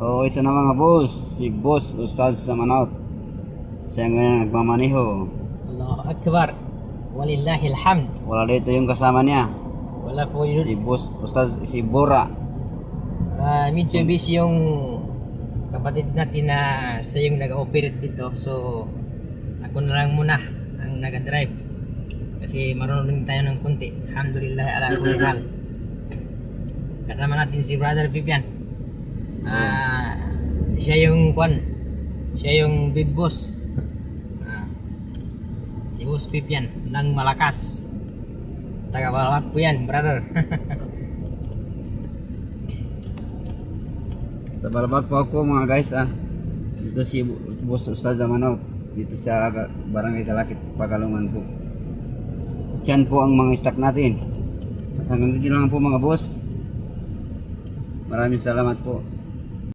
Oo, ito na mga boss, si Boss Ustaz sa Manot. Siya ngayon nagmamaniho. Allahu Akbar. Walillahil hamd. Wala dito yung kasama niya. Wala po yun. Si Boss Ustaz, si Bora. Medyo busy yung kapatid natin na siya yung nag-operate dito. So, ako na lang muna ang nag-drive. Kasi marunong din tayo ng kunti. Alhamdulillah ala kulli hal. Kasama natin si Brother Vivian. Siya yung siya yung big boss. Si Boss Vivian ng Malakas. Taga-Balak po yan, brother. Sa Balabag po ako mga guys Dito si Boss Ustaz sa Manot. Dito sa Barangay Kalakit, Pagalungan po. Diyan po ang mga stock natin. At hanggang dito lang po mga boss. Maraming salamat po.